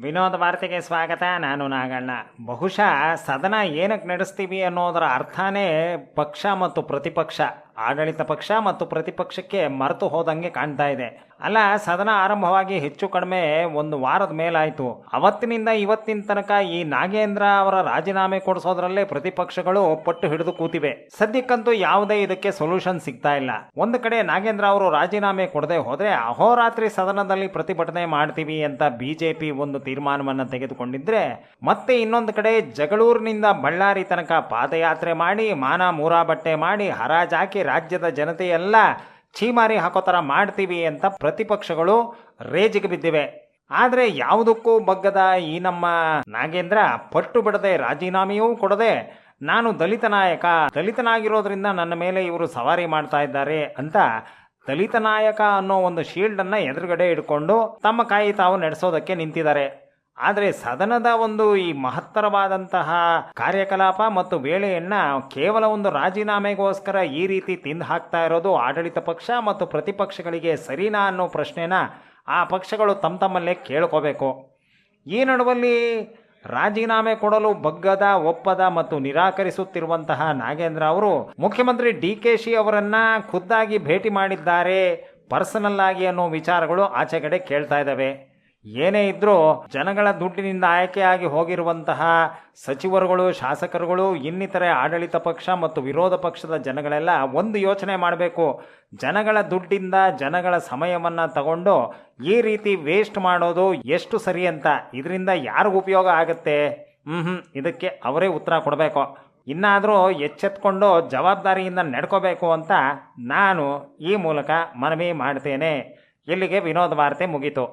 ವಿನೋದ ವಾರ್ತೆಗೆ ಸ್ವಾಗತ. ನಾನು ನಾಗಣ್ಣ. ಬಹುಶಃ ಸದನ ಏನಕ್ಕೆ ನಡೆಸ್ತೀವಿ ಅನ್ನೋದರ ಅರ್ಥನೇ ಪಕ್ಷ ಮತ್ತು ಪ್ರತಿಪಕ್ಷ, ಆಡಳಿತ ಪಕ್ಷ ಮತ್ತು ಪ್ರತಿಪಕ್ಷಕ್ಕೆ ಮರೆತು ಹೋದಂಗೆ ಕಾಣ್ತಾ ಇದೆ. ಅಲ್ಲ, ಸದನ ಆರಂಭವಾಗಿ ಹೆಚ್ಚು ಕಡಿಮೆ ಒಂದು ವಾರದ ಮೇಲಾಯಿತು. ಅವತ್ತಿನಿಂದ ಇವತ್ತಿನ ತನಕ ಈ ನಾಗೇಂದ್ರ ಅವರ ರಾಜೀನಾಮೆ ಕೊಡಿಸೋದ್ರಲ್ಲೇ ಪ್ರತಿಪಕ್ಷಗಳು ಪಟ್ಟು ಹಿಡಿದು ಕೂತಿವೆ. ಸದ್ಯಕ್ಕಂತೂ ಯಾವುದೇ ಇದಕ್ಕೆ ಸೊಲ್ಯೂಷನ್ ಸಿಗ್ತಾ ಇಲ್ಲ. ಒಂದು ಕಡೆ ನಾಗೇಂದ್ರ ಅವರು ರಾಜೀನಾಮೆ ಕೊಡದೆ ಹೋದ್ರೆ ಅಹೋರಾತ್ರಿ ಸದನದಲ್ಲಿ ಪ್ರತಿಭಟನೆ ಮಾಡ್ತೀವಿ ಅಂತ ಬಿಜೆಪಿ ಒಂದು ತೀರ್ಮಾನವನ್ನು ತೆಗೆದುಕೊಂಡಿದ್ರೆ, ಮತ್ತೆ ಇನ್ನೊಂದು ಕಡೆ ಜಗಳೂರಿನಿಂದ ಬಳ್ಳಾರಿ ತನಕ ಪಾದಯಾತ್ರೆ ಮಾಡಿ, ಮಾನ ಮೂರಾ ಬಟ್ಟೆ ಮಾಡಿ, ಹರಾಜಾಕಿ ರಾಜ್ಯದ ಜನತೆಯೆಲ್ಲ ಛೀಮಾರಿ ಹಾಕೋ ಥರ ಮಾಡ್ತೀವಿ ಅಂತ ಪ್ರತಿಪಕ್ಷಗಳು ರೇಜಿಗೆ ಬಿದ್ದಿವೆ. ಆದರೆ ಯಾವುದಕ್ಕೂ ಬಗ್ಗದ ಈ ನಮ್ಮ ನಾಗೇಂದ್ರ ಪಟ್ಟು ಬಿಡದೆ, ರಾಜೀನಾಮೆಯೂ ಕೊಡದೆ, ನಾನು ದಲಿತ ನಾಯಕ, ದಲಿತನಾಗಿರೋದ್ರಿಂದ ನನ್ನ ಮೇಲೆ ಇವರು ಸವಾರಿ ಮಾಡ್ತಾ ಇದ್ದಾರೆ ಅಂತ ದಲಿತ ನಾಯಕ ಅನ್ನೋ ಒಂದು ಶೀಲ್ಡನ್ನು ಎದುರುಗಡೆ ಇಟ್ಕೊಂಡು ತಮ್ಮ ಕಾಯಿ ತಾವು ನಡೆಸೋದಕ್ಕೆ ನಿಂತಿದ್ದಾರೆ. ಆದರೆ ಸದನದ ಒಂದು ಈ ಮಹತ್ತರವಾದಂತಹ ಕಾರ್ಯಕಲಾಪ ಮತ್ತು ವೇಳೆಯನ್ನ ಕೇವಲ ಒಂದು ರಾಜೀನಾಮೆಗೋಸ್ಕರ ಈ ರೀತಿ ತಿಂದು ಹಾಕ್ತಾ ಇರೋದು ಆಡಳಿತ ಪಕ್ಷ ಮತ್ತು ಪ್ರತಿಪಕ್ಷಗಳಿಗೆ ಸರಿನಾ ಅನ್ನೋ ಪ್ರಶ್ನೆನ ಆ ಪಕ್ಷಗಳು ತಮ್ಮಲ್ಲೇ ಕೇಳ್ಕೋಬೇಕು. ಈ ನಡುವಲ್ಲಿ ರಾಜೀನಾಮೆ ಕೊಡಲು ಬಗ್ಗದ, ಒಪ್ಪದ ಮತ್ತು ನಿರಾಕರಿಸುತ್ತಿರುವಂತಹ ನಾಗೇಂದ್ರ ಅವರು ಮುಖ್ಯಮಂತ್ರಿ DK ಅವರನ್ನ ಖುದ್ದಾಗಿ ಭೇಟಿ ಮಾಡಿದ್ದಾರೆ, ಪರ್ಸನಲ್ ಆಗಿ ಅನ್ನೋ ವಿಚಾರಗಳು ಆಚೆ ಕಡೆ ಕೇಳ್ತಾ ಇದ್ದಾವೆ. ಏನೇ ಇದ್ರೂ ಜನಗಳ ದುಡ್ಡಿನಿಂದ ಆಯ್ಕೆಯಾಗಿ ಹೋಗಿರುವಂತಹ ಸಚಿವರುಗಳು, ಶಾಸಕರುಗಳು, ಇನ್ನಿತರೆ ಆಡಳಿತ ಪಕ್ಷ ಮತ್ತು ವಿರೋಧ ಪಕ್ಷದ ಜನಗಳೆಲ್ಲ ಒಂದು ಯೋಚನೆ ಮಾಡಬೇಕು. ಜನಗಳ ದುಡ್ಡಿಂದ ಜನಗಳ ಸಮಯವನ್ನು ತಗೊಂಡು ಈ ರೀತಿ ವೇಸ್ಟ್ ಮಾಡೋದು ಎಷ್ಟು ಸರಿ ಅಂತ, ಇದರಿಂದ ಯಾರಿಗೂ ಉಪಯೋಗ ಆಗುತ್ತೆ? ಇದಕ್ಕೆ ಅವರೇ ಉತ್ತರ ಕೊಡಬೇಕು. ಇನ್ನಾದರೂ ಎಚ್ಚೆತ್ಕೊಂಡು ಜವಾಬ್ದಾರಿಯಿಂದ ನಡ್ಕೋಬೇಕು ಅಂತ ನಾನು ಈ ಮೂಲಕ ಮನವಿ ಮಾಡ್ತೇನೆ. ಇಲ್ಲಿಗೆ ವಿನೋದ ವಾರ್ತೆ ಮುಗೀತು.